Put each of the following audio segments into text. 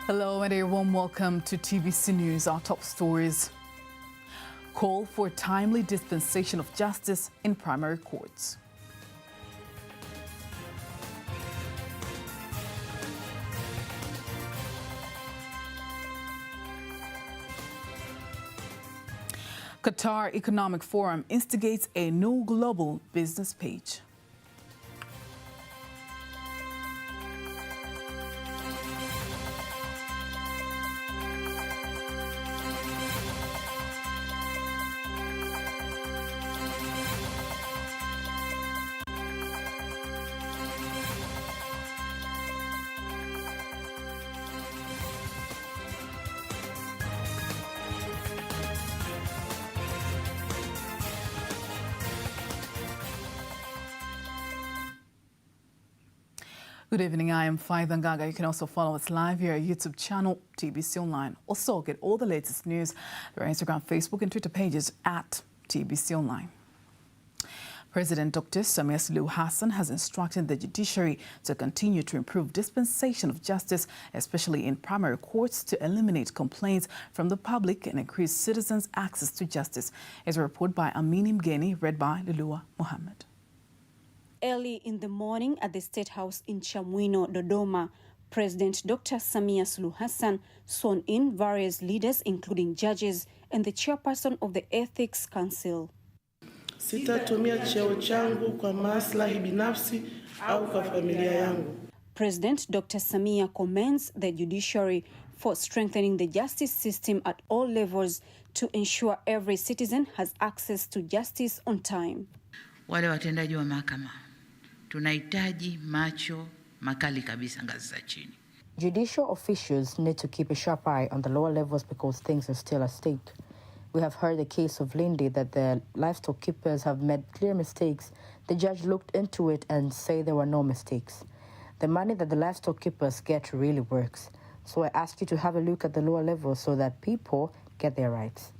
Hello and a warm welcome to TBC News. Our top stories. Call for timely dispensation of justice in primary courts. Qatar Economic Forum instigates a new global business page. Good evening, I am Faida Ngaga. You can also follow us live here at YouTube channel TBC Online. Also get all the latest news through our Instagram, Facebook and Twitter pages at TBC Online. President Dr. Samia Suluhu Hassan has instructed the judiciary to continue to improve dispensation of justice, especially in primary courts, to eliminate complaints from the public and increase citizens' access to justice. As a report by Amini Mgeni, read by Lulua Mohammed. Early in the morning at the State House in Chamwino, Dodoma, President Dr. Samia Suluhu Hassan sworn in various leaders, including judges and the chairperson of the Ethics Council. Sitatumia cheo changu kwa maslahi binafsi au kwa familia yangu. President Dr. Samia commends the judiciary for strengthening the justice system at all levels to ensure every citizen has access to justice on time. Wale watendaji wa mahakama tunahitaji macho makali kabisa ngazi za chini. Judicial officials need to keep a sharp eye on the lower levels because things are still at stake. We have heard the case of Lindy that the livestock keepers have made clear mistakes. The judge looked into it and said there were no mistakes. The money that the livestock keepers get really works. So I ask you to have a look at the lower levels so that people get their rights.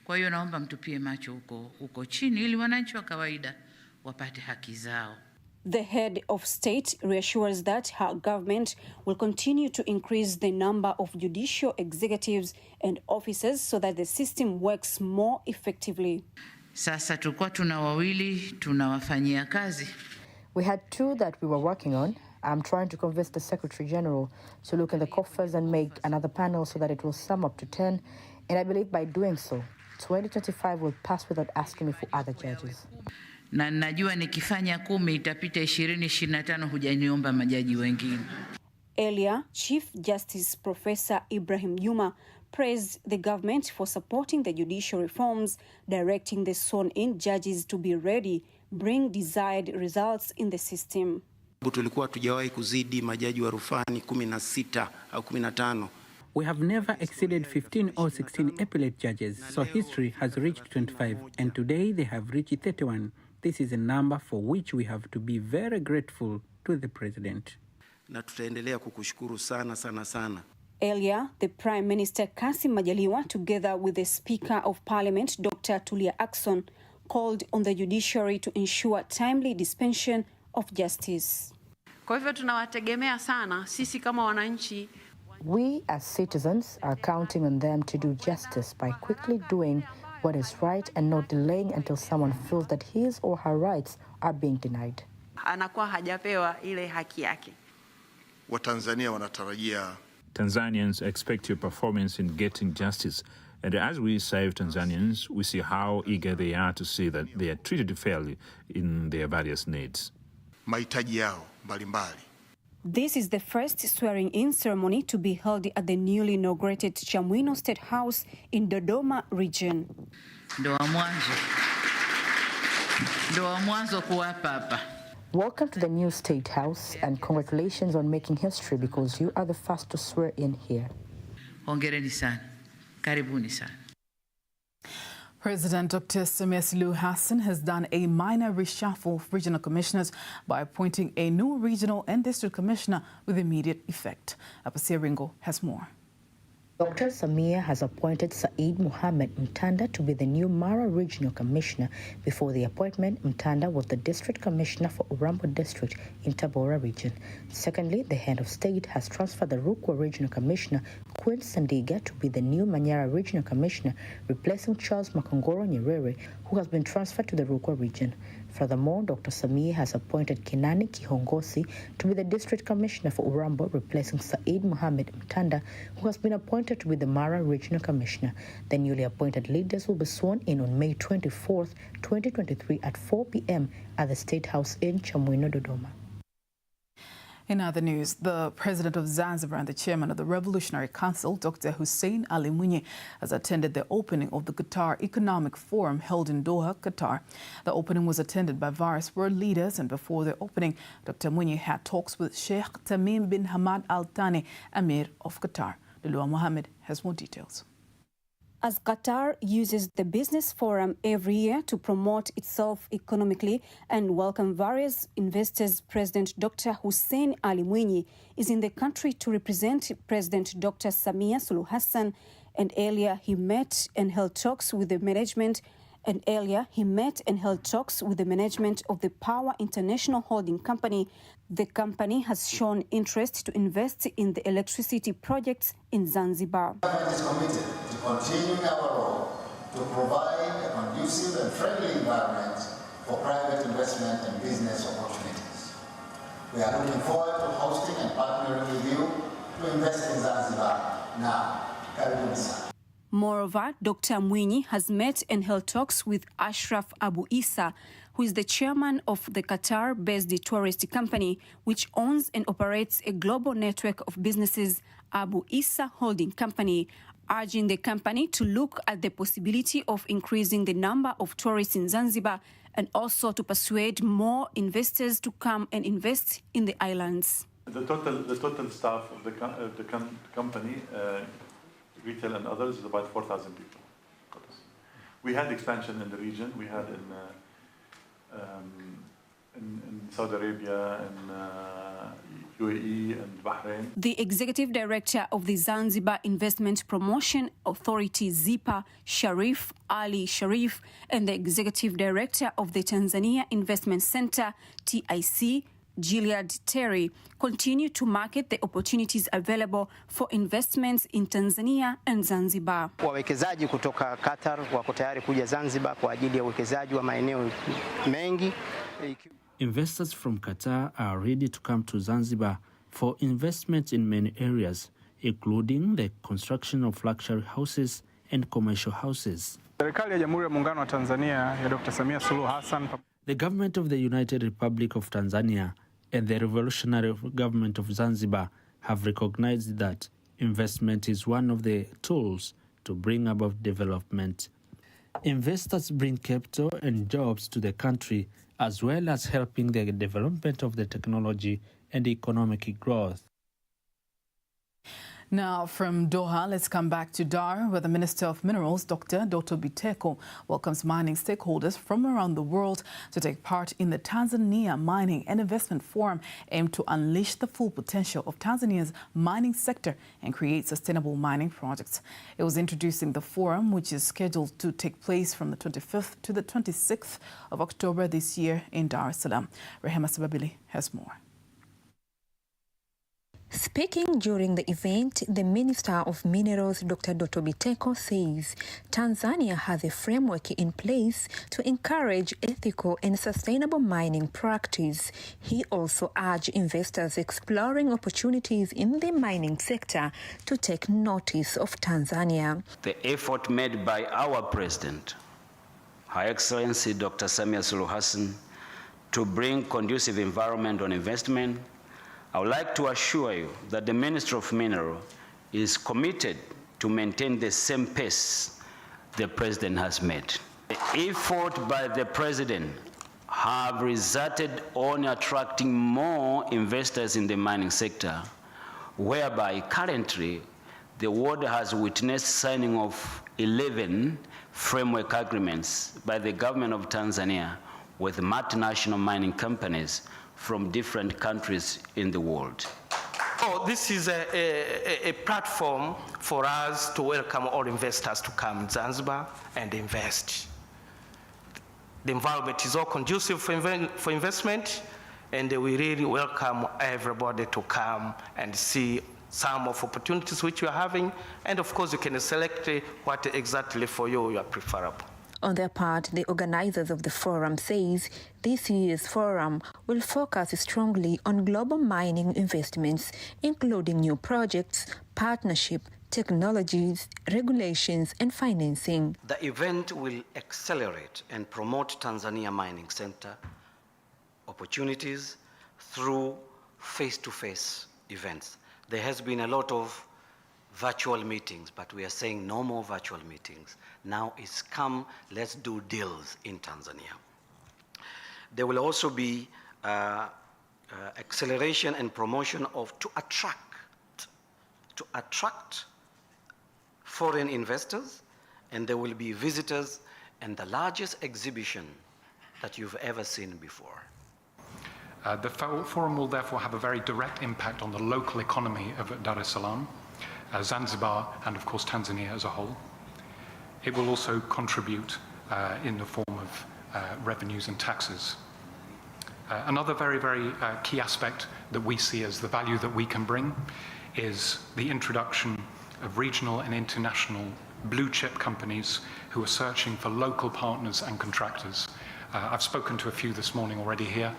Kwa hiyo naomba mtupie macho huko chini ili wananchi wa kawaida wapate haki zao. The head of state reassures that her government will continue to increase the number of judicial executives and officers so that the system works more effectively. Sasa tulikuwa tuna wawili tunawafanyia kazi. We had two that we were working on. I'm trying to convince the Secretary General to look in the coffers and make another panel so that it will sum up to 10. And I believe by doing so, 2025 will pass without asking me for other judges. Na najua nikifanya 10 itapita 2025 hujaniomba majaji wengine. Earlier, Chief Justice Professor Ibrahim Juma praised the government for supporting the judicial reforms, directing the sworn-in judges to be ready, bring desired results in the system. Tulikuwa tujawahi kuzidi majaji wa rufani 16 au 15. We have never exceeded 15 or 16 appellate judges, so history has reached 25, and today they have reached 31. This is a number for which we have to be very grateful to the President. Na tutaendelea kukushukuru sana sana sana. Earlier, the Prime Minister Kassim Majaliwa, together with the Speaker of Parliament, Dr. Tulia Ackson, called on the judiciary to ensure timely dispensation of justice. Kwa hivyo tunawategemea sana sisi kama wananchi. We as citizens are counting on them to do justice by quickly doing what is right and not delaying until someone feels that his or her rights are being denied. Anakuwa hajapewa ile haki yake. Watanzania wanatarajia. Tanzanians expect your performance in getting justice. And as we save Tanzanians, we see how eager they are to see that they are treated fairly in their various needs. Mahitaji yao mbalimbali. This is the first swearing-in ceremony to be held at the newly inaugurated Chamwino State House in Dodoma region. Ndo wa mwanzo kuwapa hapa. Welcome to the new State House and congratulations on making history because you are the first to swear in here. Hongereni sana. Karibuni sana. President Dr. Samia Suluhu Hassan has done a minor reshuffle of regional commissioners by appointing a new regional and district commissioner with immediate effect. Apasia Ringo has more. Dr. Samia has appointed Said Mohamed Mtanda to be the new Mara Regional Commissioner. Before the appointment, Mtanda was the District Commissioner for Urambo District in Tabora Region. Secondly, the head of state has transferred the Rukwa Regional Commissioner, Queen Sandiga, to be the new Manyara Regional Commissioner, replacing Charles Makongoro Nyerere, who has been transferred to the Rukwa region. Furthermore, Dr. Samia has appointed Kinani Kihongosi to be the District Commissioner for Urambo, replacing Said Mohamed Mtanda, who has been appointed to be the Mara Regional Commissioner. The newly appointed leaders will be sworn in on May 24th, 2023 at 4 p.m. at the State House in Chamwino, Dodoma. In other news, the president of Zanzibar and the chairman of the Revolutionary Council, Dr. Hussein Ali Mwinyi, has attended the opening of the Qatar Economic Forum held in Doha, Qatar. The opening was attended by various world leaders, and before the opening, Dr. Mwinyi had talks with Sheikh Tamim bin Hamad Al Thani, Emir of Qatar. Lulua Mohammed has more details. As Qatar uses the business forum every year to promote itself economically and welcome various investors, President Dr. Hussein Ali Mwinyi is in the country to represent President Dr. Samia Suluhu Hassan, and earlier he met and held talks with the management of the Power International Holding Company. The company has shown interest to invest in the electricity projects in Zanzibar. The government is committed to continuing our role to provide a conducive and friendly environment for private investment and business opportunities. We are looking forward to hosting and partnering with you to invest in Zanzibar now. Karibuni sana. Moreover, Dr. Mwinyi has met and held talks with Ashraf Abu Issa, who is the chairman of the Qatar-based tourist company, which owns and operates a global network of businesses, Abu Issa Holding Company, urging the company to look at the possibility of increasing the number of tourists in Zanzibar and also to persuade more investors to come and invest in the islands. The total staff of the company, retail and others, is about 4,000 people. We had expansion in the region. We had in Saudi Arabia, and UAE and Bahrain. The executive director of the Zanzibar Investment Promotion Authority, ZIPA, Sharif Ali Sharif, and the executive director of the Tanzania Investment Center, TIC, Gilead Terry, continue to market the opportunities available for investments in Tanzania and Zanzibar. Wawekezaji kutoka Qatar wako tayari kuja Zanzibar kwa ajili ya uwekezaji wa maeneo mengi. Investors from Qatar are ready to come to Zanzibar for investment in many areas, including the construction of luxury houses and commercial houses. Serikali ya Jamhuri ya Muungano wa Tanzania ya Dr. Samia Suluhu Hassan. The government of the United Republic of Tanzania and the Revolutionary Government of Zanzibar have recognized that investment is one of the tools to bring about development. Investors bring capital and jobs to the country, as well as helping the development of the technology and economic growth. Now from Doha, let's come back to Dar, where the Minister of Minerals, Dr. Doto Biteko, welcomes mining stakeholders from around the world to take part in the Tanzania Mining and Investment Forum, aimed to unleash the full potential of Tanzania's mining sector and create sustainable mining projects. It was introducing the forum, which is scheduled to take place from the 25th to the 26th of October this year in Dar es Salaam. Rehema Sababili has more. Speaking during the event, the Minister of Minerals, Dr. Doto Biteko, says Tanzania has a framework in place to encourage ethical and sustainable mining practice. He also urged investors exploring opportunities in the mining sector to take notice of Tanzania. The effort made by our President, Her Excellency Dr. Samia Suluhu Hassan, to bring conducive environment on investment, I would like to assure you that the Ministry of Minerals is committed to maintain the same pace the President has made. The effort by the President have resulted on attracting more investors in the mining sector, whereby currently the world has witnessed signing of 11 framework agreements by the government of Tanzania with multinational mining companies from different countries in the world. This is a platform for us to welcome all investors to come to Zanzibar and invest. The environment is all conducive for investment, and we really welcome everybody to come and see some of opportunities which we are having, and of course you can select what exactly for you are preferable. On their part, the organizers of the forum says this year's forum will focus strongly on global mining investments, including new projects, partnership, technologies, regulations, and financing. The event will accelerate and promote Tanzania Mining Center opportunities through face-to-face events. There has been a lot of virtual meetings, but we are saying no more virtual meetings. Now it's come, let's do deals in Tanzania. There will also be acceleration and promotion of to attract foreign investors, and there will be visitors and the largest exhibition that you've ever seen before. The forum will therefore have a very direct impact on the local economy of Dar es Salaam, Zanzibar, and of course Tanzania as a whole. It will also contribute in the form of revenues and taxes. Another very, very key aspect that we see as the value that we can bring is the introduction of regional and international blue chip companies who are searching for local partners and contractors. I've spoken to a few this morning already here,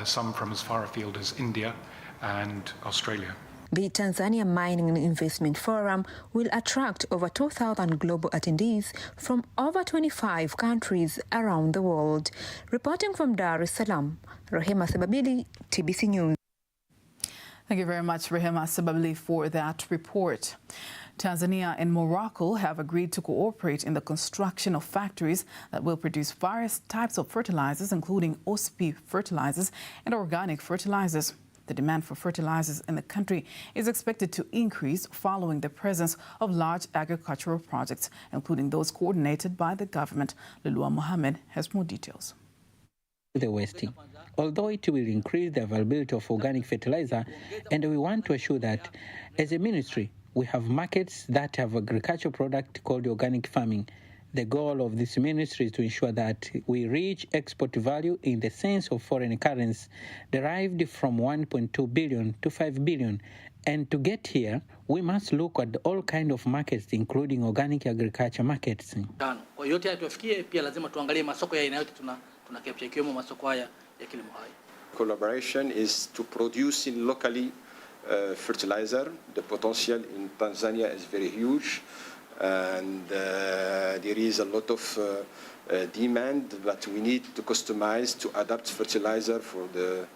some from as far afield as India and Australia. The Tanzania Mining and Investment Forum will attract over 2,000 global attendees from over 25 countries around the world. Reporting from Dar es Salaam, Rehema Sebabili, TBC News. Thank you very much, Rehema Sebabili, for that report. Tanzania and Morocco have agreed to cooperate in the construction of factories that will produce various types of fertilizers, including OSP fertilizers and organic fertilizers. The demand for fertilizers in the country is expected to increase following the presence of large agricultural projects, including those coordinated by the government. Lulua Mohammed has more details. The West, although it will increase the availability of organic fertilizer, and we want to assure that as a ministry, we have markets that have agricultural product called organic farming. The goal of this ministry is to ensure that we reach export value in the sense of foreign currency derived from 1.2 billion to 5 billion. And to get here, we must look at all kinds of markets, including organic agriculture markets. Kwa yote haya tufikie, pia lazima tuangalie masoko ya aina yote tuna capture, ikiwemo masoko haya ya kilimo hai. Collaboration is to produce in locally fertilizer. The potential in Tanzania is very huge. And there is a lot of demand, but we need to customize, to adapt fertilizer for the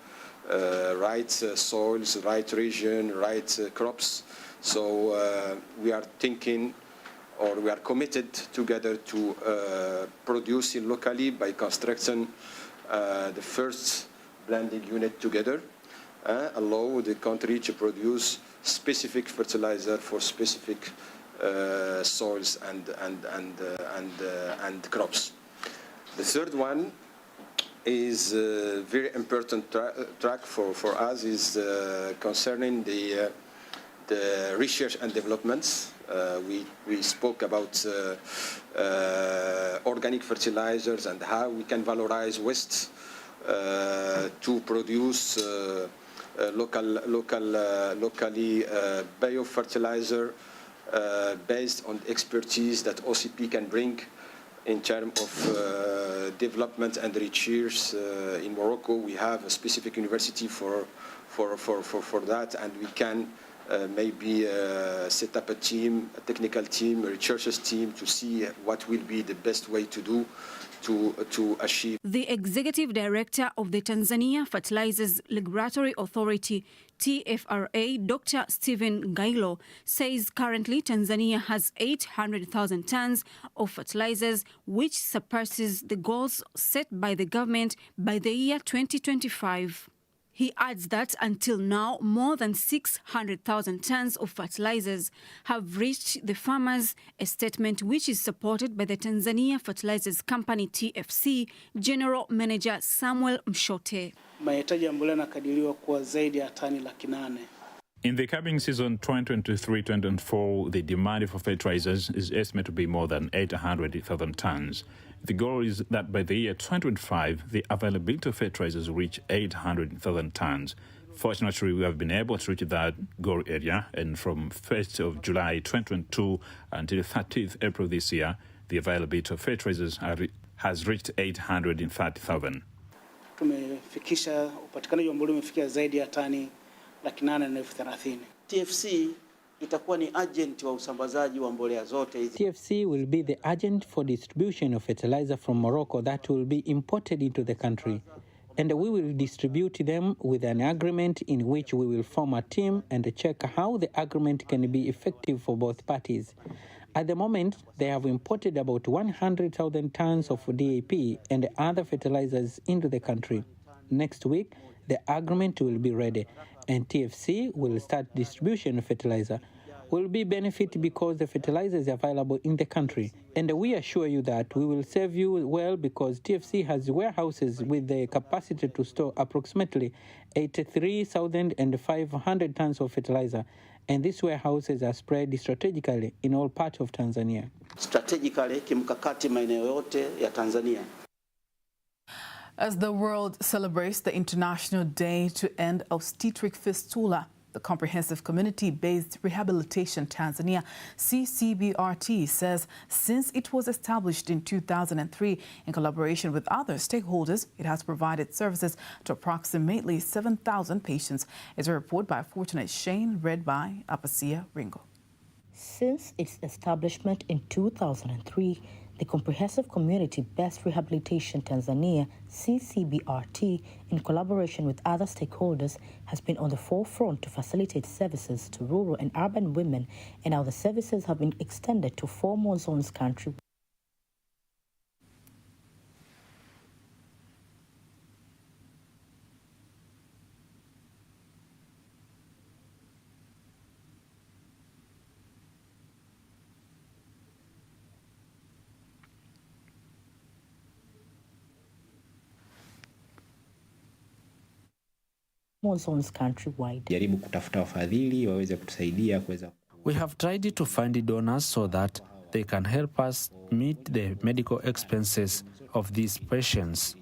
right soils, right region, right crops. So we are thinking, or we are committed together to producing locally by constructing the first blending unit together, allow the country to produce specific fertilizer for specific soils and crops. The third one is a very important track for us is concerning the research and developments. We spoke about organic fertilizers and how we can valorize waste to produce locally biofertilizer based on expertise that OCP can bring in terms of development and research. In Morocco, we have a specific university for that, and we can maybe set up a team, a technical team, a researchers team to see what will be the best way to do to achieve. The executive director of the Tanzania Fertilizers Regulatory Authority, TFRA, Dr. Stephen Ngailo, says currently Tanzania has 800,000 tons of fertilizers, which surpasses the goals set by the government by the year 2025. He adds that until now, more than 600,000 tons of fertilizers have reached the farmers, a statement which is supported by the Tanzania Fertilizers Company TFC General Manager Samuel Mshote. Mahitaji ya mbolea yanakadiriwa kuwa zaidi ya tani 800,000. In the coming season 2023-2024, the demand for fertilizers is estimated to be more than 800,000 tons. The goal is that by the year 2025, the availability of fertilizers will reach 800,000 tons. Fortunately, we have been able to reach that goal area, and from 1st of July 2022 until 30th April this year, the availability of fertilizers has reached 830,000. Tumefikisha upatikanaji wa mbolea umefikia zaidi ya tani 830,000. TFC itakuwa ni agent wa usambazaji wa mbolea zote hizi. TFC will be the agent for distribution of fertilizer from Morocco that will be imported into the country. And we will distribute them with an agreement in which we will form a team and check how the agreement can be effective for both parties. At the moment, they have imported about 100,000 tons of DAP and other fertilizers into the country. Next week, the agreement will be ready, and TFC will start distribution of fertilizer. Will be benefit because the fertilizer is available in the country. And we assure you that we will serve you well because TFC has warehouses with the capacity to store approximately 83,500 tons of fertilizer. And these warehouses are spread strategically in all parts of Tanzania. Strategically, kimkakati maeneo yote ya Tanzania. As the world celebrates the International Day to End Obstetric Fistula, the Comprehensive Community-Based Rehabilitation Tanzania, CCBRT, says since it was established in 2003 in collaboration with other stakeholders, it has provided services to approximately 7,000 patients. It's a report by Fortunate Shane, read by Apasia Ringo. Since its establishment in 2003, the Comprehensive Community-Based Rehabilitation Tanzania, CCBRT, in collaboration with other stakeholders, has been on the forefront to facilitate services to rural and urban women, and now the services have been extended to 4 more zones country. Zones countrywide. Jaribu kutafuta wafadhili waweze kutusaidia kuweza. We have tried to find donors so that they can help us meet the medical expenses of these patients.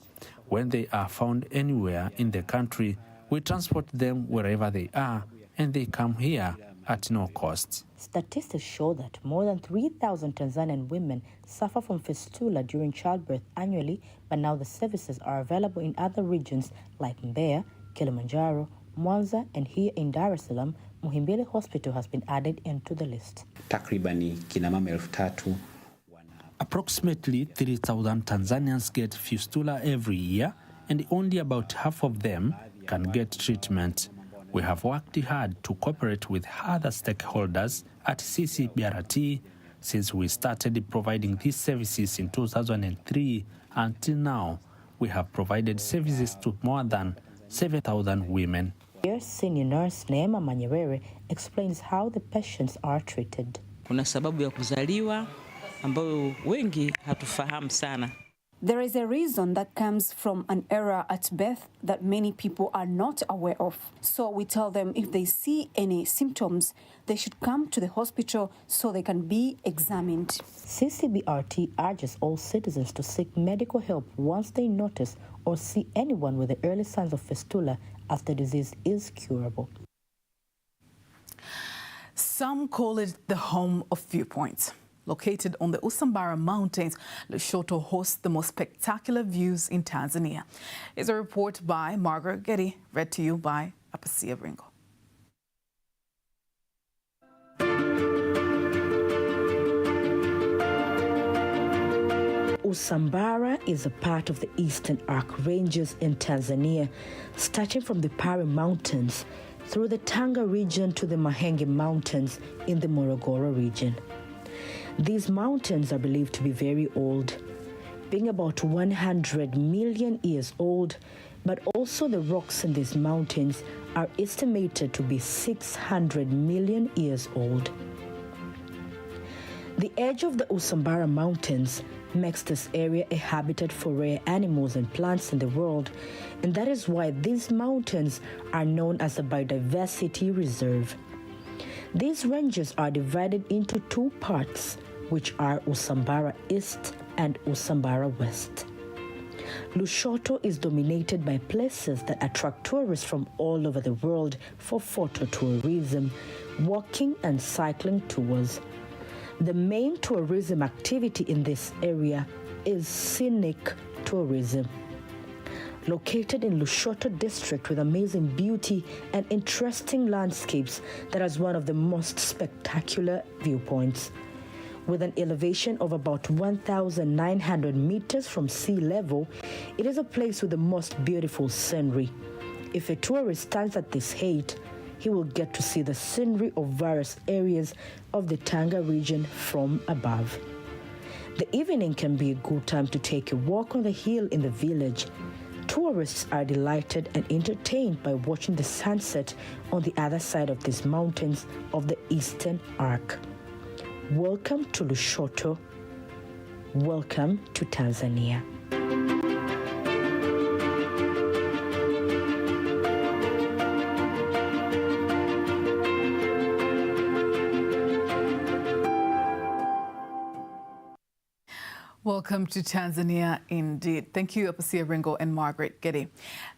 When they are found anywhere in the country, we transport them wherever they are and they come here at no cost. Statistics show that more than 3,000 Tanzanian women suffer from fistula during childbirth annually, but now the services are available in other regions like Mbeya, Kilimanjaro, Mwanza, and here in Dar es Salaam, Muhimbili Hospital has been added into the list. Takribani kina mama 3,000. Approximately 3,000 Tanzanians get fistula every year, and only about half of them can get treatment. We have worked hard to cooperate with other stakeholders at CCBRT since we started providing these services in 2003 until now. We have provided services to more than 7,000 women. Here, senior nurse Neema Manyerere explains how the patients are treated. Kuna sababu ya kuzaliwa ambayo wengi hatufahamu sana. There is a reason that comes from an error at birth that many people are not aware of. So we tell them if they see any symptoms, they should come to the hospital so they can be examined. CCBRT urges all citizens to seek medical help once they notice or see anyone with the early signs of fistula, as the disease is curable. Some call it the home of viewpoints. Located on the Usambara Mountains, Lushoto hosts the most spectacular views in Tanzania. It's a report by Margaret Getty, read to you by Apasia Ringo. Usambara is a part of the Eastern Arc Ranges in Tanzania, starting from the Pare Mountains through the Tanga region to the Mahenge Mountains in the Morogoro region. These mountains are believed to be very old, being about 100 million years old, but also the rocks in these mountains are estimated to be 600 million years old. The edge of the Usambara Mountains makes this area a habitat for rare animals and plants in the world, and that is why these mountains are known as a biodiversity reserve. These ranges are divided into two parts, which are Usambara East and Usambara West. Lushoto is dominated by places that attract tourists from all over the world for photo tourism, walking and cycling tours. The main tourism activity in this area is scenic tourism. Located in Lushoto district with amazing beauty and interesting landscapes that has one of the most spectacular viewpoints. With an elevation of about 1,900 meters from sea level, it is a place with the most beautiful scenery. If a tourist stands at this height, he will get to see the scenery of various areas of the Tanga region from above. The evening can be a good time to take a walk on the hill in the village. Tourists are delighted and entertained by watching the sunset on the other side of these mountains of the Eastern Arc. Welcome to Lushoto. Welcome to Tanzania. Welcome to Tanzania indeed. Thank you, Apasia Ringo and Margaret Getty.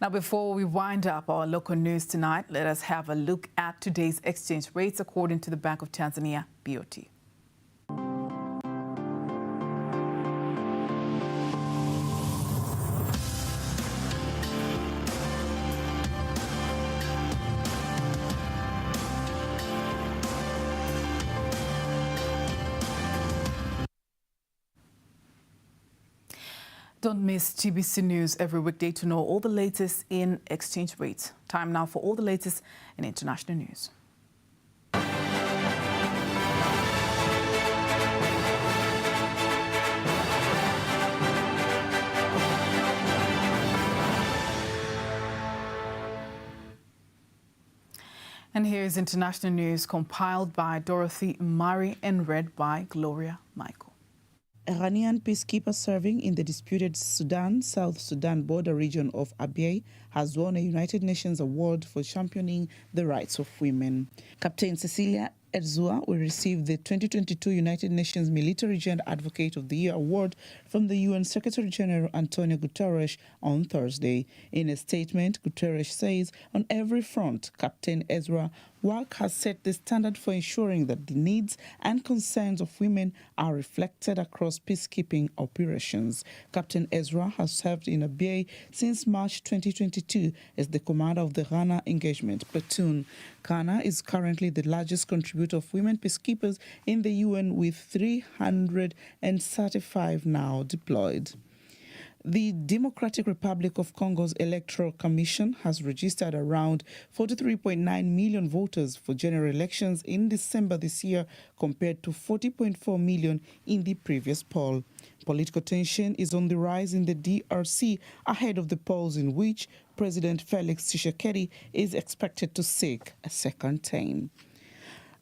Now, before we wind up our local news tonight, let us have a look at today's exchange rates according to the Bank of Tanzania, BOT. Don't miss TBC News every weekday to know all the latest in exchange rates. Time now for all the latest in international news. And here's international news compiled by Dorothy Murray and read by Gloria Michael. Iranian peacekeeper serving in the disputed Sudan-South Sudan border region of Abyei has won a United Nations award for championing the rights of women. Captain Cecilia Edzua will receive the 2022 United Nations Military Gender Advocate of the Year award from the UN Secretary-General Antonio Guterres on Thursday. In a statement, Guterres says, on every front, Captain Edzua work has set the standard for ensuring that the needs and concerns of women are reflected across peacekeeping operations. Captain Edzua has served in Abyei since March 2022 as the commander of the Ghana Engagement Platoon. Ghana is currently the largest contributor of women peacekeepers in the UN with 335 now deployed. The Democratic Republic of Congo's Electoral Commission has registered around 43.9 million voters for general elections in December this year compared to 40.4 million in the previous poll. Political tension is on the rise in the DRC ahead of the polls in which President Felix Tshisekedi is expected to seek a second term.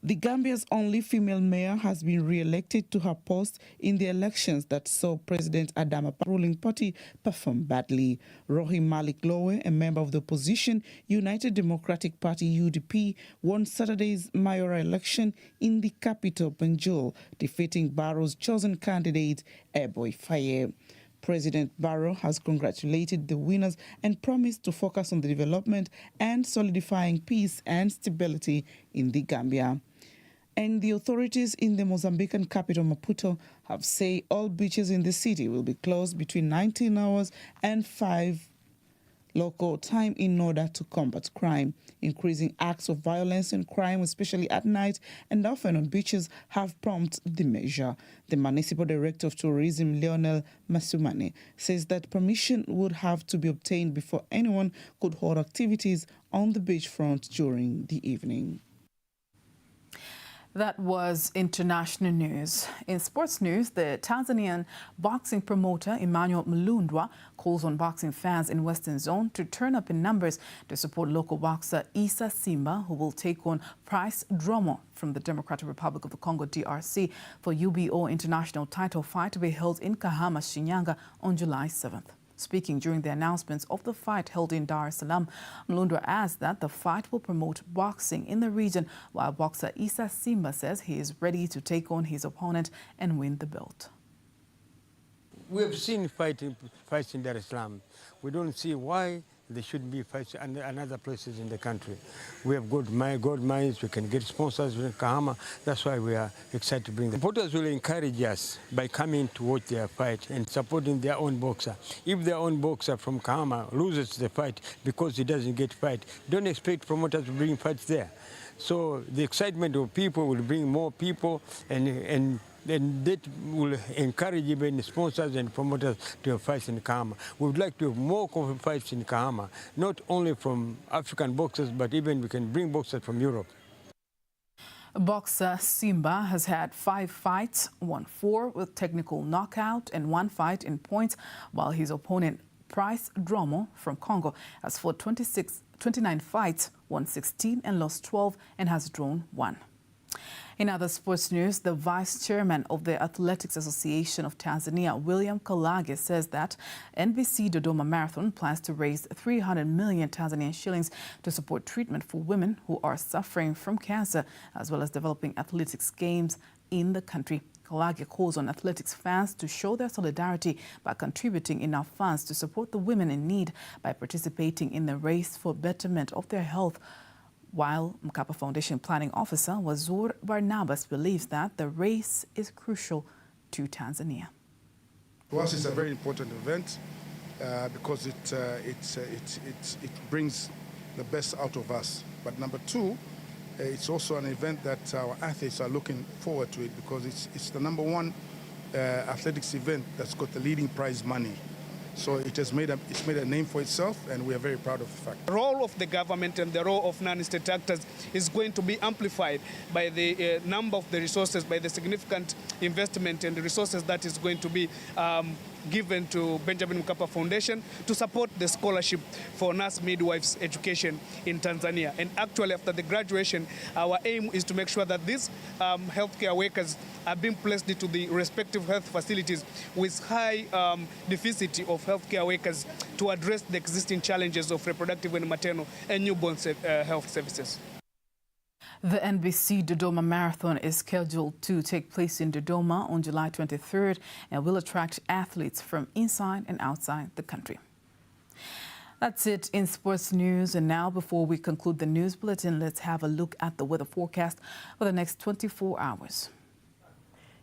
The Gambia's only female mayor has been re-elected to her post in the elections that saw President Adama Barrow's ruling party perform badly. Rohim Malik Lowe, a member of the opposition United Democratic Party UDP, won Saturday's mayoral election in the capital, Banjul, defeating Barrow's chosen candidate, Eboy Faye. President Barrow has congratulated the winners and promised to focus on the development and solidifying peace and stability in the Gambia. And the authorities in the Mozambican capital, Maputo, have said all beaches in the city will be closed between 19 hours and 5 local time in order to combat crime. Increasing acts of violence and crime, especially at night and often on beaches, have prompted the measure. The municipal director of tourism, Lionel Masumane, says that permission would have to be obtained before anyone could hold activities on the beachfront during the evening. That was international news. In sports news, the Tanzanian boxing promoter Emmanuel Mlundwa calls on boxing fans in Western Zone to turn up in numbers to support local boxer Issa Simba, who will take on Price Dromo from the Democratic Republic of the Congo DRC for UBO international title fight to be held in Kahama, Shinyanga on July 7th. Speaking during the announcements of the fight held in Dar es Salaam, Mlundwa adds that the fight will promote boxing in the region, while boxer Issa Simba says he is ready to take on his opponent and win the belt. We have seen fights in Dar es Salaam. We don't see why there shouldn't be fights in other places in the country. We have gold mines, we can get sponsors in Kahama. That's why we are excited to bring them. Supporters will encourage us by coming to watch their fight and supporting their own boxer. If their own boxer from Kahama loses the fight because he doesn't get fight, don't expect promoters to bring fights there. So the excitement of people will bring more people, and that will encourage even sponsors and promoters to have fights in Kahama. We would like to have more fights in Kahama, not only from African boxers, but even we can bring boxers from Europe. Boxer Simba has had 5 fights, won 4 with technical knockout and 1 fight in points, while his opponent Price Dromo from Congo has fought 29 fights, won 16 and lost 12, and has drawn 1. In other sports news, the vice chairman of the Athletics Association of Tanzania, William Kalage, says that NBC Dodoma Marathon plans to raise 300 million Tanzanian shillings to support treatment for women who are suffering from cancer, as well as developing athletics games in the country. Kalage calls on athletics fans to show their solidarity by contributing enough funds to support the women in need by participating in the race for betterment of their health. While Mkapa Foundation Planning Officer Wazur Barnabas believes that the race is crucial to Tanzania. For us, it's a very important event because it brings the best out of us. But number 2, it's also an event that our athletes are looking forward to it because it's the number 1 athletics event that's got the leading prize money. So it's made a name for itself, and we are very proud of the fact. The role of the government and the role of non-state actors is going to be amplified by the number of the resources, by the significant investment and the resources that is going to be given to Benjamin Mkapa Foundation to support the scholarship for nurse midwives education in Tanzania. And actually, after the graduation, our aim is to make sure that these healthcare workers are being placed into the respective health facilities with high deficit of healthcare workers to address the existing challenges of reproductive and maternal and newborn health services. The NBC Dodoma Marathon is scheduled to take place in Dodoma on July 23rd and will attract athletes from inside and outside the country. That's it in sports news. And now, before we conclude the news bulletin, let's have a look at the weather forecast for the next 24 hours.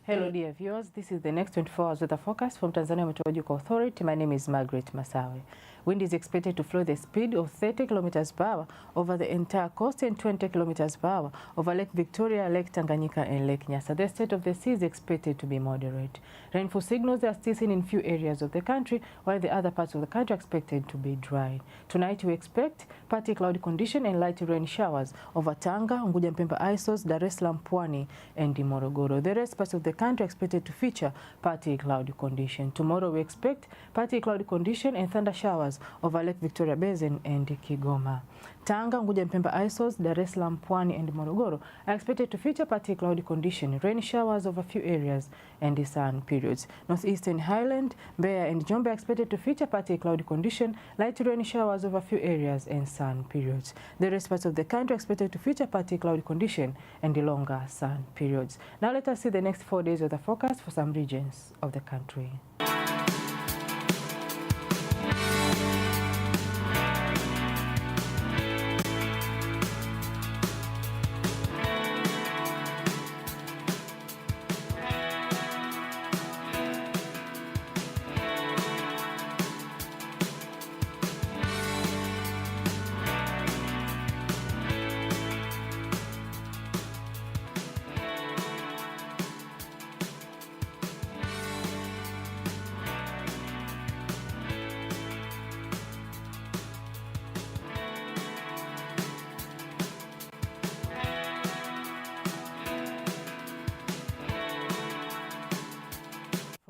Hello, dear viewers. This is the next 24 hours weather forecast from Tanzania Meteorological Authority. My name is Margaret Masawe. Wind is expected to flow the speed of 30 kilometers per hour over the entire coast and 20 kilometers per hour over Lake Victoria, Lake Tanganyika, and Lake Nyasa. The state of the sea is expected to be moderate. Rainfall signals are still seen in few areas of the country, while the other parts of the country are expected to be dry. Tonight, we expect partly cloudy condition and light rain showers over Tanga, Unguja, Mpemba, Isos, Dar es Salaam, Pwani, and Morogoro. The rest parts of the country are expected to feature partly cloudy condition. Tomorrow, we expect partly cloudy condition and thunder showers over Lake Victoria Basin and Kigoma. Tanga, Unguja, Mpemba, Isos, Dar es Salaam, Pwani, and Morogoro are expected to feature partly cloudy condition, rain showers over a few areas, and the sun periods. Northeastern Highland, Mbeya, and Njombe are expected to feature partly cloudy condition, light rain showers over a few areas, and sun periods. The rest parts of the country are expected to feature partly cloudy condition and the longer sun periods. Now let us see the next 4 days of the forecast for some regions of the country.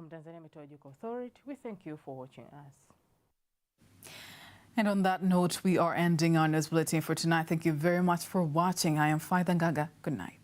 from Tanzania Meteorological Authority, we thank you for watching us. And on that note, we are ending our news bulletin for tonight. Thank you very much for watching. I am Faida Ngaga. Good night.